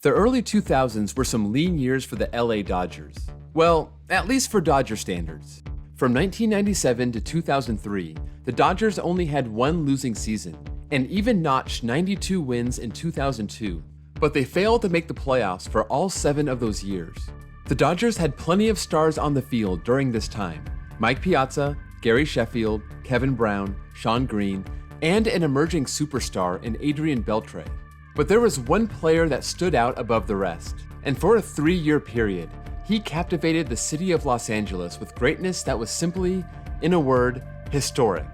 The early 2000s were some lean years for the LA Dodgers. Well, at least for Dodger standards. From 1997 to 2003, the Dodgers only had one losing season, and even notched 92 wins in 2002, but they failed to make the playoffs for all 7 of those years. The Dodgers had plenty of stars on the field during this time: Mike Piazza, Gary Sheffield, Kevin Brown, Shawn Green, and an emerging superstar in Adrian Beltre. But there was one player that stood out above the rest, and for a 3-year period, he captivated the city of Los Angeles with greatness that was simply, in a word, historic.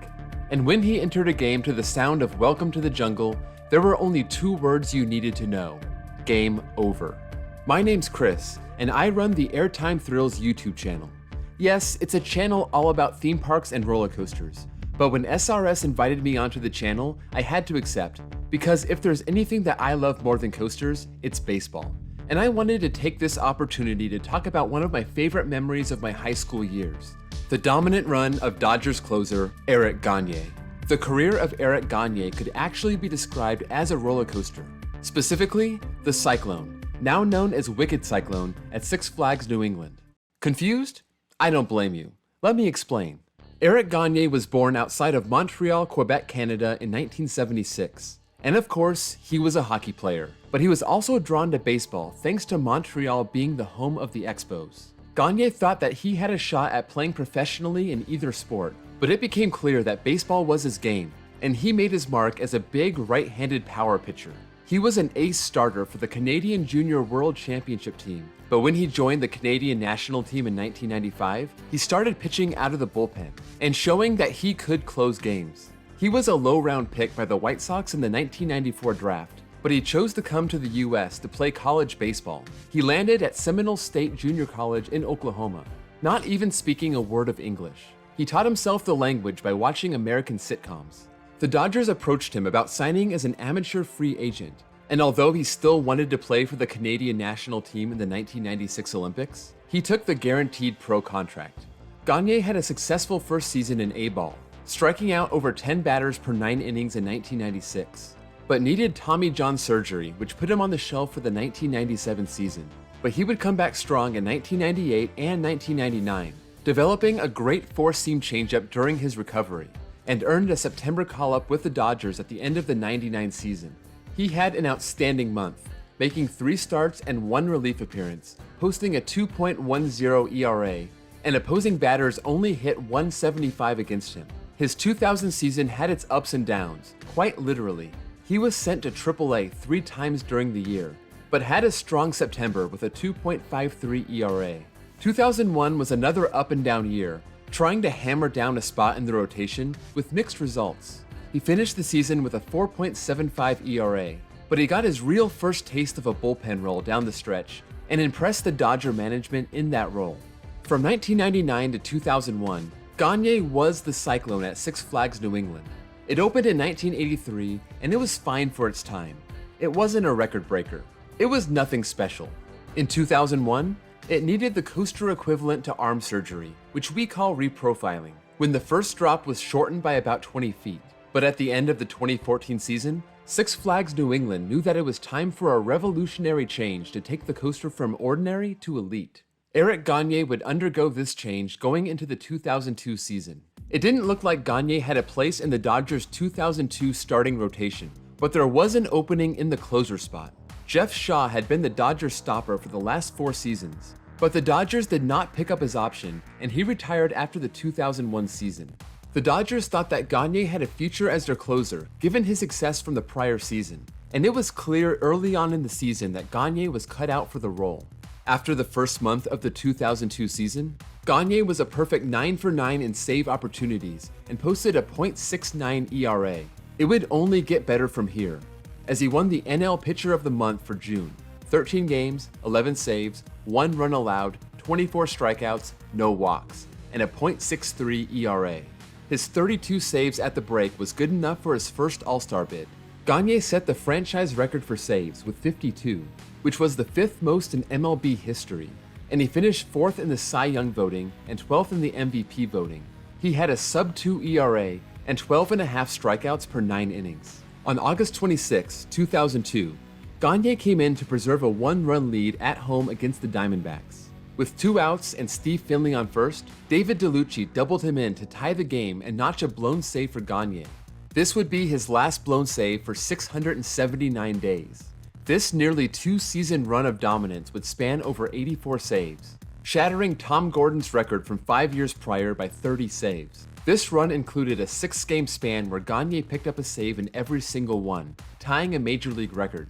And when he entered a game to the sound of Welcome to the Jungle, there were only 2 words you needed to know: game over. My name's Chris, and I run the Airtime Thrills YouTube channel. Yes, it's a channel all about theme parks and roller coasters, but when SRS invited me onto the channel, I had to accept, because if there's anything that I love more than coasters, it's baseball. And I wanted to take this opportunity to talk about one of my favorite memories of my high school years: the dominant run of Dodgers closer Eric Gagne. The career of Eric Gagne could actually be described as a roller coaster. Specifically, the Cyclone, now known as Wicked Cyclone, at Six Flags New England. Confused? I don't blame you. Let me explain. Eric Gagne was born outside of Montreal, Quebec, Canada in 1976. And of course, he was a hockey player, but he was also drawn to baseball thanks to Montreal being the home of the Expos. Gagne thought that he had a shot at playing professionally in either sport, but it became clear that baseball was his game, and he made his mark as a big right-handed power pitcher. He was an ace starter for the Canadian Junior World Championship team, but when he joined the Canadian national team in 1995, he started pitching out of the bullpen and showing that he could close games. He was a low-round pick by the White Sox in the 1994 draft, but he chose to come to the US to play college baseball. He landed at Seminole State Junior College in Oklahoma, not even speaking a word of English. He taught himself the language by watching American sitcoms. The Dodgers approached him about signing as an amateur free agent, and although he still wanted to play for the Canadian national team in the 1996 Olympics, he took the guaranteed pro contract. Gagne had a successful first season in A-ball, striking out over 10 batters per 9 innings in 1996, but needed Tommy John surgery, which put him on the shelf for the 1997 season. But he would come back strong in 1998 and 1999, developing a great four-seam changeup during his recovery, and earned a September call-up with the Dodgers at the end of the 99 season. He had an outstanding month, making 3 starts and 1 relief appearance, posting a 2.10 ERA, and opposing batters only hit 175 against him. His 2000 season had its ups and downs, quite literally. He was sent to AAA 3 times during the year, but had a strong September with a 2.53 ERA. 2001 was another up and down year, trying to hammer down a spot in the rotation with mixed results. He finished the season with a 4.75 ERA, but he got his real first taste of a bullpen role down the stretch and impressed the Dodger management in that role. From 1999 to 2001, Gagne was the Cyclone at Six Flags New England. It opened in 1983, and it was fine for its time. It wasn't a record breaker. It was nothing special. In 2001, it needed the coaster equivalent to arm surgery, which we call reprofiling, when the first drop was shortened by about 20 feet. But at the end of the 2014 season, Six Flags New England knew that it was time for a revolutionary change to take the coaster from ordinary to elite. Eric Gagne would undergo this change going into the 2002 season. It didn't look like Gagne had a place in the Dodgers' 2002 starting rotation, but there was an opening in the closer spot. Jeff Shaw had been the Dodgers stopper for the last 4 seasons, but the Dodgers did not pick up his option, and he retired after the 2001 season. The Dodgers thought that Gagne had a future as their closer, given his success from the prior season, and it was clear early on in the season that Gagne was cut out for the role. After the first month of the 2002 season, Gagne was a perfect 9 for 9 in save opportunities and posted a .69 ERA. It would only get better from here, as he won the NL Pitcher of the Month for June. 13 games, 11 saves, 1 run allowed, 24 strikeouts, no walks, and a .63 ERA. His 32 saves at the break was good enough for his first All-Star bid. Gagne set the franchise record for saves with 52, which was the 5th most in MLB history, and he finished 4th in the Cy Young voting and 12th in the MVP voting. He had a sub-2 ERA and 12.5 strikeouts per 9 innings. On August 26, 2002, Gagne came in to preserve a one-run lead at home against the Diamondbacks. With 2 outs and Steve Finley on first, David DeLucci doubled him in to tie the game and notch a blown save for Gagne. This would be his last blown save for 679 days. This nearly 2-season run of dominance would span over 84 saves, shattering Tom Gordon's record from 5 years prior by 30 saves. This run included a 6-game span where Gagne picked up a save in every single one, tying a major league record.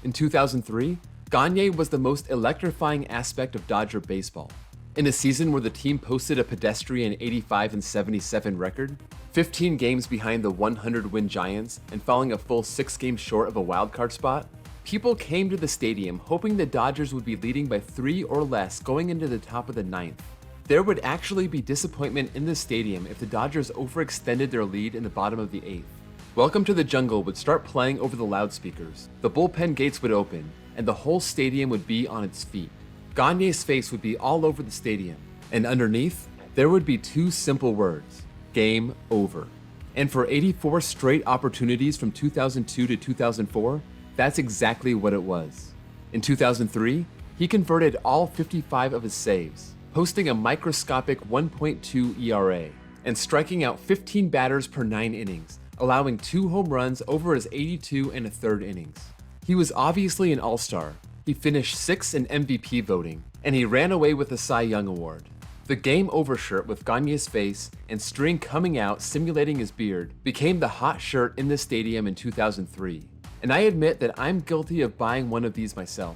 In 2003, Gagne was the most electrifying aspect of Dodger baseball. In a season where the team posted a pedestrian 85-77 record, 15 games behind the 100-win Giants and falling a full 6 games short of a wildcard spot, people came to the stadium hoping the Dodgers would be leading by 3 or less going into the top of the 9th. There would actually be disappointment in the stadium if the Dodgers overextended their lead in the bottom of the 8th. Welcome to the Jungle would start playing over the loudspeakers, the bullpen gates would open, and the whole stadium would be on its feet. Gagne's face would be all over the stadium, and underneath, there would be 2 simple words: game over. And for 84 straight opportunities from 2002 to 2004, that's exactly what it was. In 2003, he converted all 55 of his saves, posting a microscopic 1.2 ERA, and striking out 15 batters per 9 innings, allowing 2 home runs over his 82 and a third innings. He was obviously an all-star. He finished 6th in MVP voting, and he ran away with the Cy Young Award. The game over shirt with Gagne's face and string coming out simulating his beard became the hot shirt in the stadium in 2003. And I admit that I'm guilty of buying one of these myself.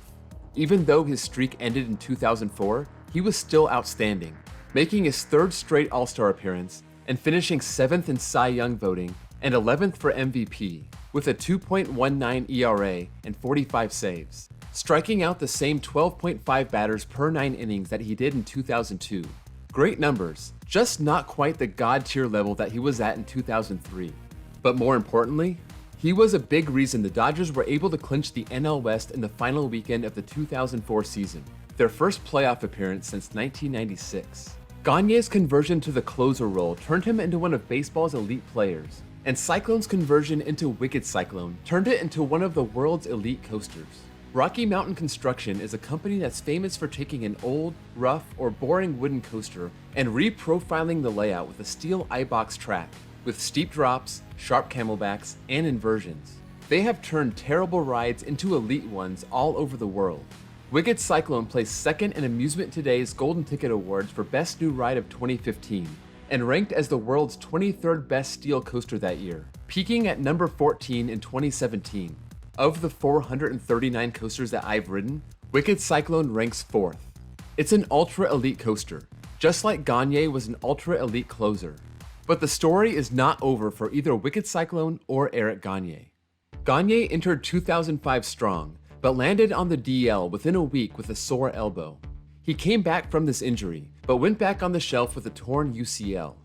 Even though his streak ended in 2004, he was still outstanding, making his 3rd straight All-Star appearance and finishing 7th in Cy Young voting and 11th for MVP, with a 2.19 ERA and 45 saves, striking out the same 12.5 batters per 9 innings that he did in 2002. Great numbers, just not quite the god-tier level that he was at in 2003. But more importantly, he was a big reason the Dodgers were able to clinch the NL West in the final weekend of the 2004 season, their first playoff appearance since 1996. Gagne's conversion to the closer role turned him into one of baseball's elite players, and Cyclone's conversion into Wicked Cyclone turned it into one of the world's elite coasters. Rocky Mountain Construction is a company that's famous for taking an old, rough, or boring wooden coaster and reprofiling the layout with a steel iBox track, with steep drops, sharp camelbacks, and inversions. They have turned terrible rides into elite ones all over the world. Wicked Cyclone placed 2nd in Amusement Today's Golden Ticket Awards for Best New Ride of 2015, and ranked as the world's 23rd best steel coaster that year, peaking at number 14 in 2017. Of the 439 coasters that I've ridden, Wicked Cyclone ranks 4th. It's an ultra-elite coaster, just like Gagne was an ultra-elite closer. But the story is not over for either Wicked Cyclone or Eric Gagne. Gagne entered 2005 strong, but landed on the DL within a week with a sore elbow. He came back from this injury, but went back on the shelf with a torn UCL.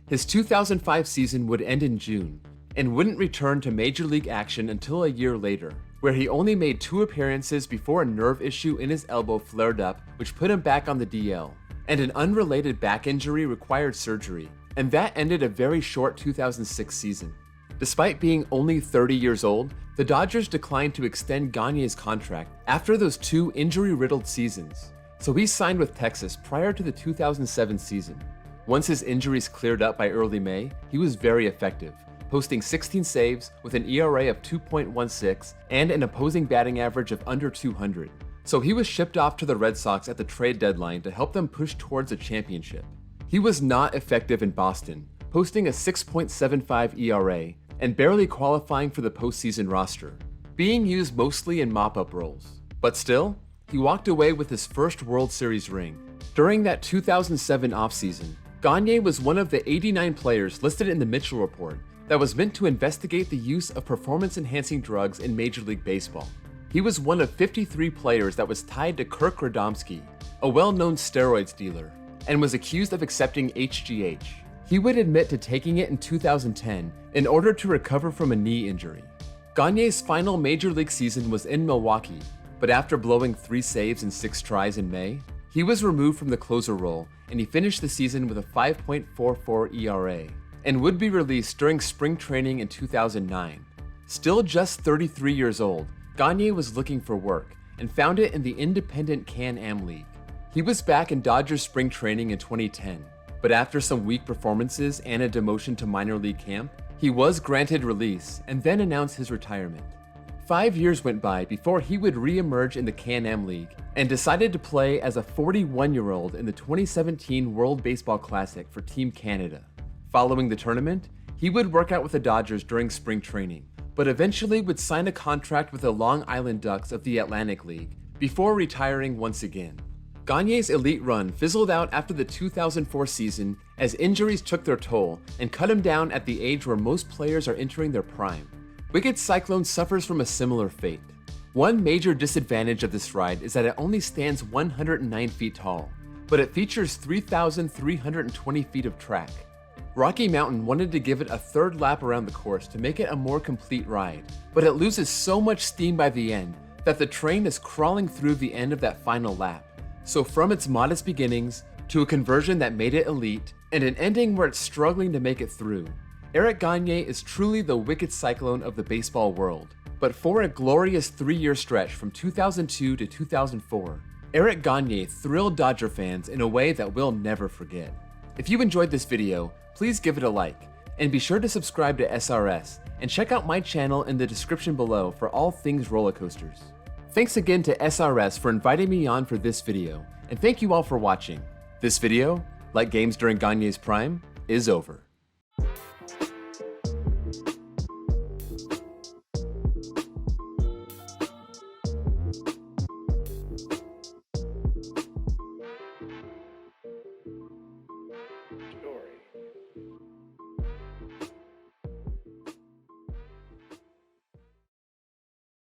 His 2005 season would end in June, and wouldn't return to Major League action until a year later, where he only made 2 appearances before a nerve issue in his elbow flared up, which put him back on the DL, and an unrelated back injury required surgery, and that ended a very short 2006 season. Despite being only 30 years old, the Dodgers declined to extend Gagne's contract after those 2 injury-riddled seasons, so he signed with Texas prior to the 2007 season. Once his injuries cleared up by early May, he was very effective, posting 16 saves with an ERA of 2.16 and an opposing batting average of under 200. So he was shipped off to the Red Sox at the trade deadline to help them push towards a championship. He was not effective in Boston, posting a 6.75 ERA and barely qualifying for the postseason roster, being used mostly in mop-up roles. But still, he walked away with his first World Series ring. During that 2007 offseason, Gagne was one of the 89 players listed in the Mitchell Report that was meant to investigate the use of performance-enhancing drugs in Major League Baseball. He was one of 53 players that was tied to Kirk Radomski, a well-known steroids dealer, and was accused of accepting HGH. He would admit to taking it in 2010 in order to recover from a knee injury. Gagne's final Major League season was in Milwaukee, but after blowing 3 saves in 6 tries in May, he was removed from the closer role and he finished the season with a 5.44 ERA and would be released during spring training in 2009. Still just 33 years old, Gagne was looking for work and found it in the independent Can-Am League. He was back in Dodgers spring training in 2010, but after some weak performances and a demotion to minor league camp, he was granted release and then announced his retirement. 5 years went by before he would re-emerge in the Can-Am League and decided to play as a 41-year-old in the 2017 World Baseball Classic for Team Canada. Following the tournament, he would work out with the Dodgers during spring training, but eventually would sign a contract with the Long Island Ducks of the Atlantic League before retiring once again. Gagne's elite run fizzled out after the 2004 season as injuries took their toll and cut him down at the age where most players are entering their prime. Wicked Cyclone suffers from a similar fate. One major disadvantage of this ride is that it only stands 109 feet tall, but it features 3,320 feet of track. Rocky Mountain wanted to give it a third lap around the course to make it a more complete ride, but it loses so much steam by the end that the train is crawling through the end of that final lap. So from its modest beginnings to a conversion that made it elite and an ending where it's struggling to make it through, Eric Gagne is truly the Wicked Cyclone of the baseball world. But for a glorious 3-year stretch from 2002 to 2004, Eric Gagne thrilled Dodger fans in a way that we'll never forget. If you enjoyed this video, please give it a like, and be sure to subscribe to SRS, and check out my channel in the description below for all things roller coasters. Thanks again to SRS for inviting me on for this video, and thank you all for watching. This video, like games during Gagne's prime, is over.